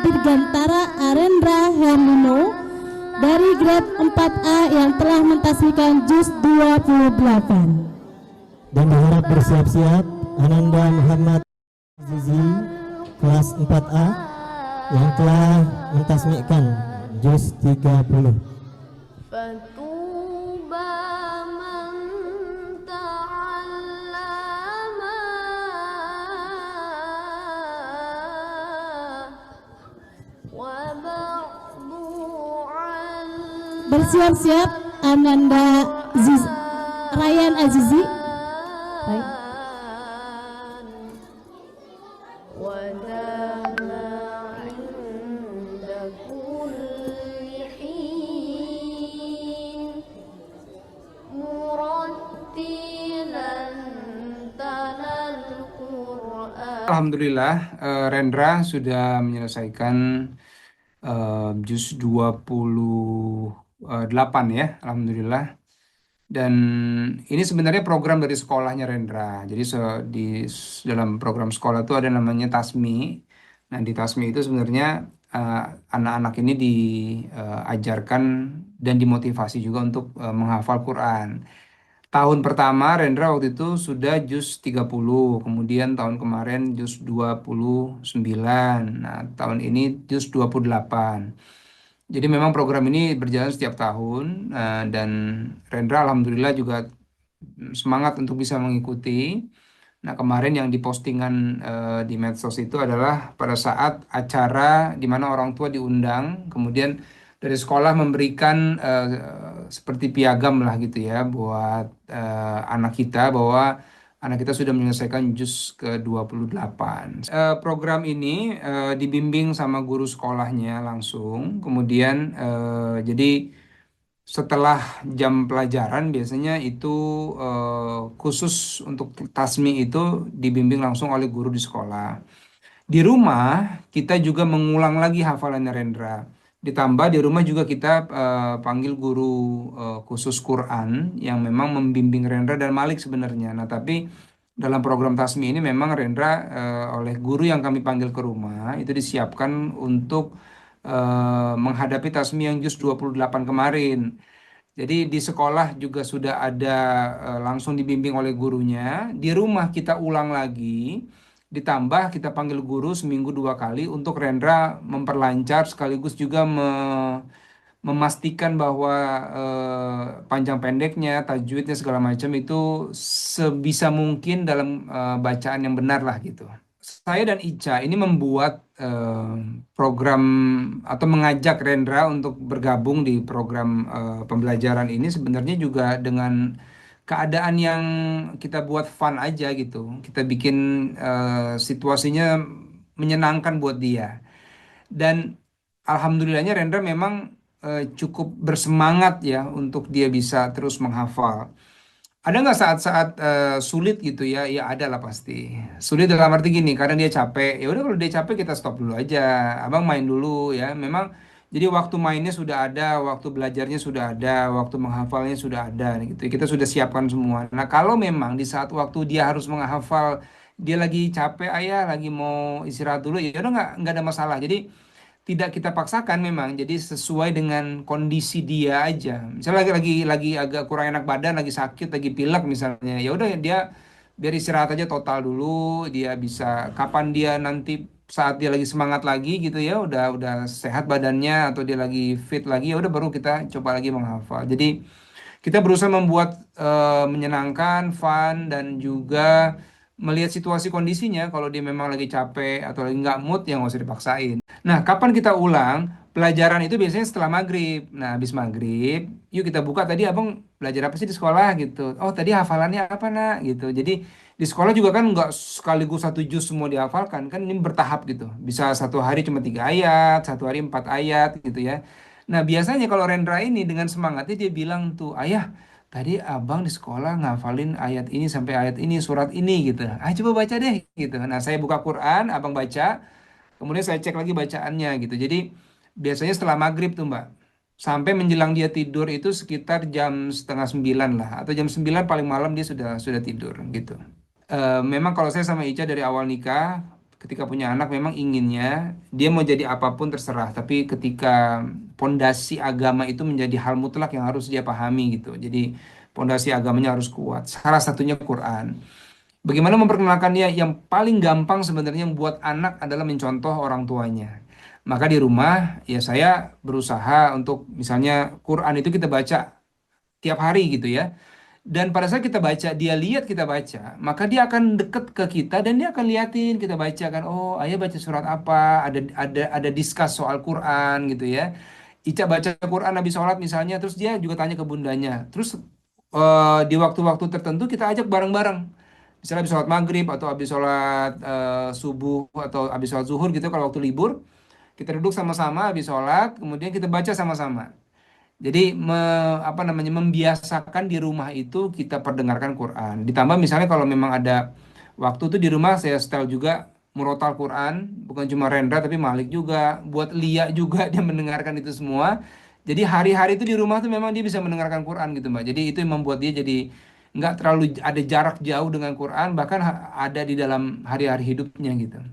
Dirgantara Arendra Hermino dari grade 4A yang telah mentasbihkan juz 28. Dan diharap bersiap-siap Ananda Muhammad Zizi kelas 4A yang telah mentasbihkan juz 30. Bersiap-siap Ananda Ryan Azizi. Alhamdulillah, Rendra sudah menyelesaikan juz 28 ya, Alhamdulillah. Dan ini sebenarnya program dari sekolahnya Rendra. Jadi dalam program sekolah itu ada namanya Tasmi. Nah, di Tasmi itu sebenarnya anak-anak ini diajarkan dan dimotivasi juga untuk menghafal Quran. Tahun pertama Rendra waktu itu sudah juz 30, kemudian tahun kemarin juz 29. Nah, tahun ini juz 28. Jadi memang program ini berjalan setiap tahun, dan Rendra alhamdulillah juga semangat untuk bisa mengikuti. Nah, kemarin yang dipostingan di medsos itu adalah pada saat acara di mana orang tua diundang, kemudian dari sekolah memberikan seperti piagam lah gitu ya buat anak kita bahwa anak kita sudah menyelesaikan juz ke-28. Program ini dibimbing sama guru sekolahnya langsung, kemudian jadi setelah jam pelajaran biasanya itu khusus untuk tasmi itu dibimbing langsung oleh guru di sekolah. Di rumah kita juga mengulang lagi hafalannya Rendra. Ditambah di rumah juga kita panggil guru khusus Quran yang memang membimbing Rendra dan Malik sebenarnya. Nah, tapi dalam program Tasmi ini memang Rendra oleh guru yang kami panggil ke rumah itu disiapkan untuk menghadapi Tasmi yang juz 28 kemarin. Jadi di sekolah juga sudah ada langsung dibimbing oleh gurunya. Di rumah kita ulang lagi, ditambah kita panggil guru seminggu 2 kali untuk Rendra memperlancar sekaligus juga memastikan bahwa panjang pendeknya, tajwidnya segala macam itu sebisa mungkin dalam bacaan yang benar lah gitu. Saya dan Ica ini membuat program atau mengajak Rendra untuk bergabung di program pembelajaran ini sebenarnya juga dengan keadaan yang kita buat fun aja gitu. Kita bikin situasinya menyenangkan buat dia. Dan alhamdulillahnya Rendra memang cukup bersemangat ya untuk dia bisa terus menghafal. Ada nggak saat-saat sulit gitu ya? Ya ada lah pasti. Sulit dalam arti gini, kadang dia capek. Ya udah kalau dia capek kita stop dulu aja. Abang main dulu ya. Memang jadi waktu mainnya sudah ada, waktu belajarnya sudah ada, waktu menghafalnya sudah ada gitu. Kita sudah siapkan semua. Nah, kalau memang di saat waktu dia harus menghafal, dia lagi capek, ayah lagi mau istirahat dulu, ya udah nggak ada masalah. Jadi tidak kita paksakan memang, jadi sesuai dengan kondisi dia aja. Misalnya lagi agak kurang enak badan, lagi sakit, lagi pilek misalnya, ya udah dia biar istirahat aja total dulu. Dia bisa kapan dia nanti saat dia lagi semangat lagi gitu ya, udah sehat badannya atau dia lagi fit lagi, ya udah baru kita coba lagi menghafal. Jadi kita berusaha membuat menyenangkan, fun, dan juga melihat situasi kondisinya. Kalau dia memang lagi capek atau lagi nggak mood, ya nggak usah dipaksain. Nah, kapan kita ulang? Pelajaran itu biasanya setelah maghrib. Nah, habis maghrib, yuk kita buka tadi abang belajar apa sih di sekolah gitu. Oh, tadi hafalannya apa nak gitu. Jadi di sekolah juga kan nggak sekaligus satu juz semua dihafalkan. Kan ini bertahap gitu. Bisa satu hari cuma 3 ayat, satu hari 4 ayat gitu ya. Nah, biasanya kalau Rendra ini dengan semangatnya dia bilang tuh, ayah, tadi abang di sekolah ngafalin ayat ini sampai ayat ini, surat ini gitu. Ah, coba baca deh gitu. Nah, saya buka Quran, abang baca, kemudian saya cek lagi bacaannya gitu. Jadi biasanya setelah maghrib tuh Mbak. Sampai menjelang dia tidur itu sekitar jam setengah 9 lah. Atau jam 9 paling malam dia sudah tidur gitu. Memang kalau saya sama Ica dari awal nikah, ketika punya anak memang inginnya dia mau jadi apapun terserah, tapi ketika pondasi agama itu menjadi hal mutlak yang harus dia pahami gitu. Jadi pondasi agamanya harus kuat. Salah satunya Quran. Bagaimana memperkenalkan dia? Yang paling gampang sebenarnya buat anak adalah mencontoh orang tuanya. Maka di rumah ya saya berusaha untuk misalnya Quran itu kita baca tiap hari gitu ya. Dan pada saat kita baca, dia lihat kita baca, maka dia akan deket ke kita dan dia akan liatin kita baca kan. Oh, ayah baca surat apa? Ada discuss soal Quran gitu ya. Ica baca Quran habis sholat misalnya, terus dia juga tanya ke bundanya. Terus di waktu-waktu tertentu kita ajak bareng-bareng. Misalnya habis sholat maghrib atau habis sholat subuh atau habis sholat zuhur gitu kalau waktu libur, kita duduk sama-sama habis sholat, kemudian kita baca sama-sama. Jadi apa namanya membiasakan di rumah itu kita perdengarkan Quran. Ditambah misalnya kalau memang ada waktu tuh di rumah saya setel juga murotal Quran, bukan cuma Rendra tapi Malik juga, buat Lia juga dia mendengarkan itu semua. Jadi hari-hari itu di rumah tuh memang dia bisa mendengarkan Quran gitu Mbak. Jadi itu yang membuat dia jadi nggak terlalu ada jarak jauh dengan Quran, bahkan ada di dalam hari-hari hidupnya gitu.